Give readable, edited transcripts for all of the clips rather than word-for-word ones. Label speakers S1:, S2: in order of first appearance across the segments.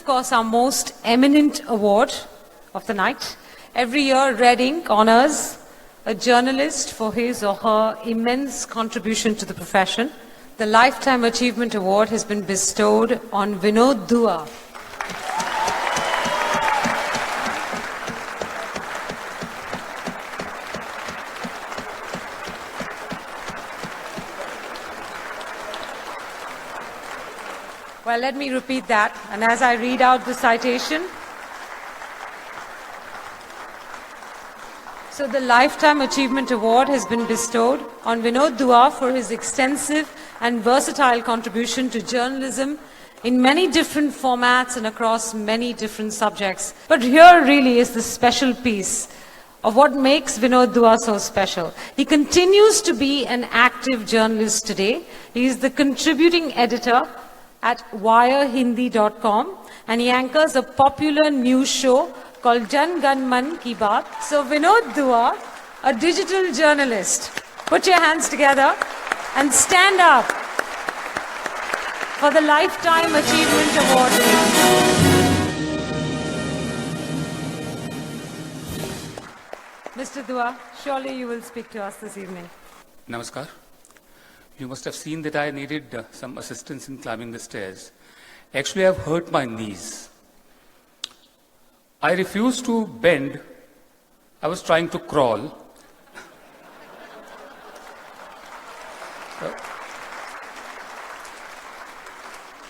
S1: of course, our most eminent award of the night. Every year, Red Ink honors a journalist for his or her immense contribution to the profession. The Lifetime Achievement Award has been bestowed on Vinod Dua. Well, let me repeat that, and as I read out the citation. So the Lifetime Achievement Award has been bestowed on Vinod Dua for his extensive and versatile contribution to journalism in many different formats and across many different subjects. But here really is the special piece of what makes Vinod Dua so special. He continues to be an active journalist today. He is the contributing editor at wirehindi.com, and he anchors a popular news show called Jan Gan Man Ki Baat. So Vinod Dua, a digital journalist, put your hands together and stand up for the Lifetime Achievement Award. Mr. Dua, surely you will speak to us this evening.
S2: Namaskar. You must have seen that I needed some assistance in climbing the stairs. Actually, I've hurt my knees. I refused to bend. I was trying to crawl.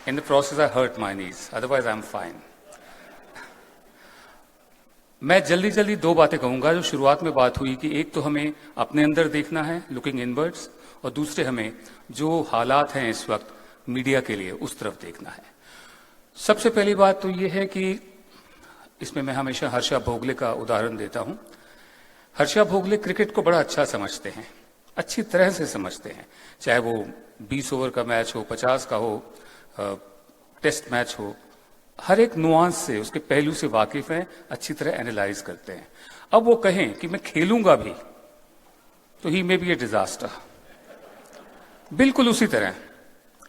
S2: In the process, I hurt my knees. Otherwise, I'm fine. मैं जल्दी दो बातें कहूंगा जो शुरुआत में बात हुई कि एक तो हमें अपने अंदर देखना है, लुकिंग इनवर्ड्स, और दूसरे हमें जो हालात हैं इस वक्त मीडिया के लिए उस तरफ देखना है। सबसे पहली बात तो ये है कि इसमें मैं हमेशा हर्षा भोगले का उदाहरण देता हूं। हर्षा भोगले क्रिकेट को बड़ा अच्छा समझते हैं, अच्छी तरह से समझते हैं, चाहे वो 20 ओवर का मैच हो, 50 का हो, टेस्ट मैच हो, हर एक नुआंस से, उसके पहलू से वाकिफ हैं, अच्छी तरह एनालाइज करते हैं। अब वो कहें कि मैं खेलूंगा भी तो ही मे बी ए डिजास्टर। बिल्कुल उसी तरह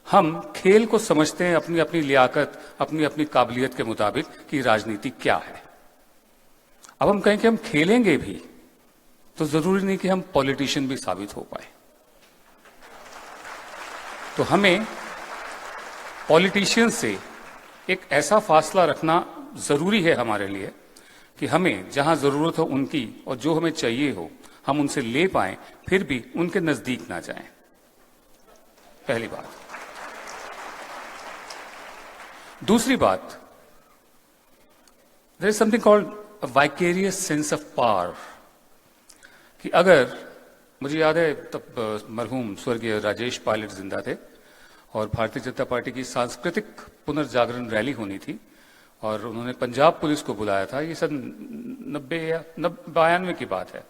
S2: हम खेल को समझते हैं अपनी अपनी लियाकत, अपनी अपनी काबिलियत के मुताबिक कि राजनीति क्या है। अब हम कहें कि हम खेलेंगे भी तो जरूरी नहीं कि हम पॉलिटिशियन भी साबित हो पाए। तो हमें पॉलिटिशियन से एक ऐसा फासला रखना जरूरी है हमारे लिए कि हमें जहां जरूरत हो उनकी और जो हमें चाहिए हो हम उनसे ले पाएं, फिर भी उनके नजदीक ना जाएं। पहली बात। दूसरी बात, there is something called a vicarious sense of power, कि अगर मुझे याद है तब मरहूम स्वर्गीय राजेश पायलट जिंदा थे और भारतीय जनता पार्टी की सांस्कृतिक पुनर्जागरण रैली होनी थी और उन्होंने पंजाब पुलिस को बुलाया था। ये सन 90 या 92 की बात है।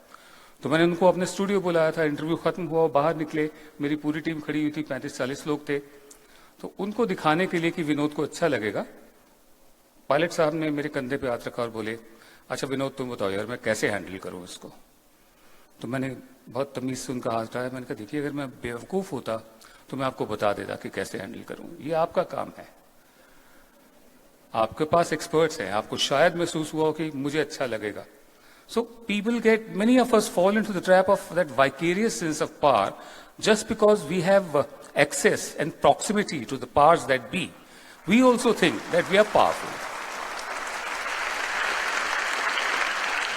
S2: तो मैंने उनको अपने स्टूडियो बुलाया था, इंटरव्यू खत्म हुआ, बाहर निकले, मेरी पूरी टीम खड़ी हुई थी, 35-40 लोग थे। तो उनको दिखाने के लिए कि विनोद को अच्छा लगेगा, पायलट साहब ने मेरे कंधे पे हाथ रखा और बोले, अच्छा विनोद तुम बताओ यार मैं कैसे हैंडल करूं इसको। तो मैंने बहुत तमीज से उनका हाथ उठाया, मैंने कहा देखिए अगर मैं बेवकूफ होता तो मैं आपको बता देता कि कैसे हैंडल करूं, ये आपका काम है, आपके पास एक्सपर्ट्स हैं, आपको शायद महसूस हुआ हो कि मुझे अच्छा लगेगा। So people many of us fall into the trap of that vicarious sense of power just because we have access and proximity to the powers that be. We also think that we are powerful.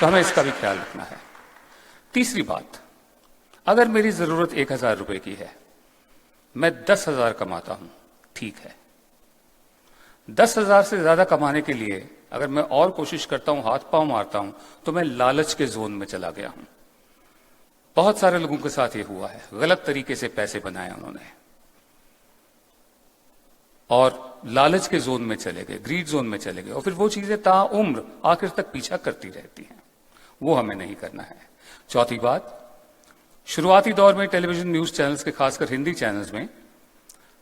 S2: तो हमें इसका भी ख्याल रखना है। तीसरी बात, अगर मेरी जरूरत 1000 रुपए की है, मैं 10,000 कमाता हूं, ठीक है। 10,000 से ज्यादा कमाने के लिए अगर मैं और कोशिश करता हूं, हाथ पांव मारता हूं, तो मैं लालच के जोन में चला गया हूं। बहुत सारे लोगों के साथ ये हुआ है, गलत तरीके से पैसे बनाए उन्होंने और लालच के जोन में चले गए, ग्रीड जोन में चले गए, और फिर वो चीजें ताउम्र आखिर तक पीछा करती रहती हैं। वो हमें नहीं करना है। चौथी बात, शुरुआती दौर में टेलीविजन न्यूज चैनल्स के, खासकर हिंदी चैनल्स में,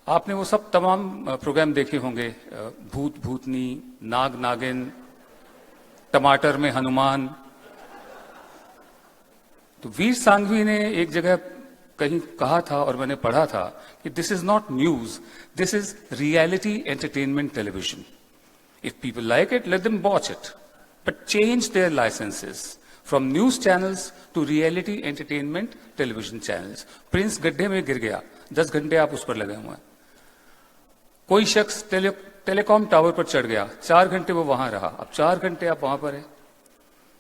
S2: आपने वो सब तमाम प्रोग्राम देखे होंगे, भूत भूतनी, नाग नागिन, टमाटर में हनुमान। तो वीर सांघवी ने एक जगह कहीं कहा था और मैंने पढ़ा था कि this is not news, this is reality entertainment television. If people like it, let them watch it. But change their licenses from news channels to reality entertainment television channels. Prince गड्ढे में गिर गया, 10 घंटे आप उस पर लगे हुए हैं. कोई शख्स टेलीकॉम टावर पर चढ़ गया, 4 घंटे वो वहां रहा, अब 4 घंटे आप वहां पर हैं.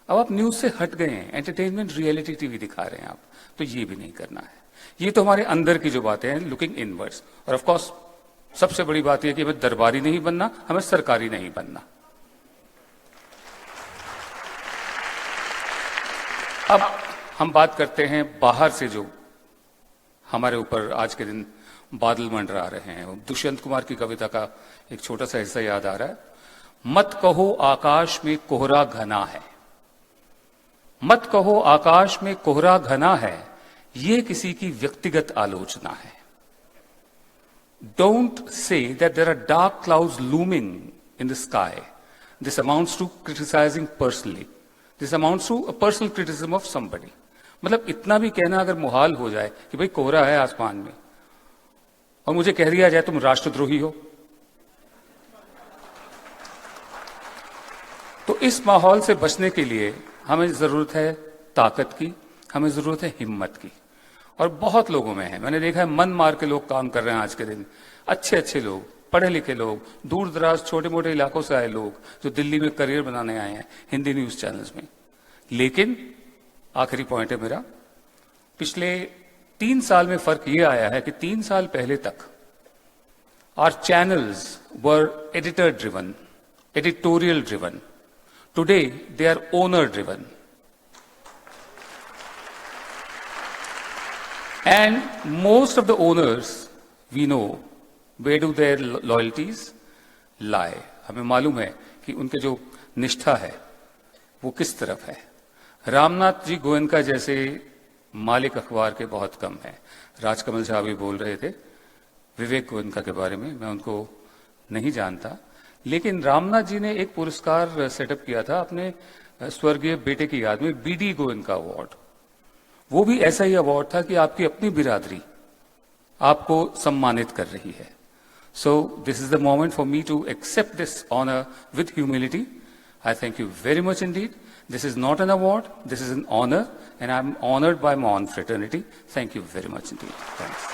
S2: अब आप न्यूज से हट गए हैं, एंटरटेनमेंट रियलिटी टीवी दिखा रहे हैं आप. तो ये भी नहीं करना है. ये तो हमारे अंदर की जो बातें हैं, लुकिंग इनवर्ड्स. और ऑफ कोर्स सबसे बड़ी बात यह कि हमें दरबारी नहीं बनना, हमें सरकारी नहीं बनना. अब हम बात करते हैं बाहर से जो हमारे ऊपर आज के दिन बादल मंडरा रहे हैं. दुष्यंत कुमार की कविता का एक छोटा सा हिस्सा याद आ रहा है. मत कहो आकाश में कोहरा घना है, मत कहो आकाश में कोहरा घना है, ये किसी की व्यक्तिगत आलोचना है. Don't say that there are dark clouds looming in the sky. This amounts to criticizing personally. This amounts to a personal criticism of somebody. मतलब इतना भी कहना अगर मुहाल हो जाए कि भाई कोहरा है आसमान में और मुझे कह दिया जाए तुम राष्ट्रद्रोही हो, तो इस माहौल से बचने के लिए हमें जरूरत है ताकत की, हमें जरूरत है हिम्मत की. और बहुत लोगों में है, मैंने देखा है मन मार के लोग काम कर रहे हैं आज के दिन. अच्छे अच्छे लोग, पढ़े लिखे लोग, दूर दराज छोटे मोटे इलाकों से आए लोग जो दिल्ली में करियर बनाने आए हैं हिंदी न्यूज चैनल्स में. लेकिन आखिरी पॉइंट है मेरा, पिछले 3 साल में फर्क यह आया है कि 3 साल पहले तक our channels were editor driven, editorial driven. Today they are owner driven. And most of the owners, we know, where do their loyalties lie? हमें मालूम है कि उनके जो निष्ठा है वो किस तरफ है. रामनाथ जी गोयनका जैसे मालिक अखबार के बहुत कम हैं. राजकमल साहब भी बोल रहे थे विवेक गोयनका के बारे में, मैं उनको नहीं जानता. लेकिन रामनाथ जी ने एक पुरस्कार सेटअप किया था अपने स्वर्गीय बेटे की याद में, बीडी गोयनका अवार्ड. वो भी ऐसा ही अवार्ड था कि आपकी अपनी बिरादरी आपको सम्मानित कर रही है. So this is the moment for me to accept this honour with humility. I thank you very much indeed. This is not an award, this is an honour and I am honoured by my own fraternity. Thank you very much indeed. Thanks.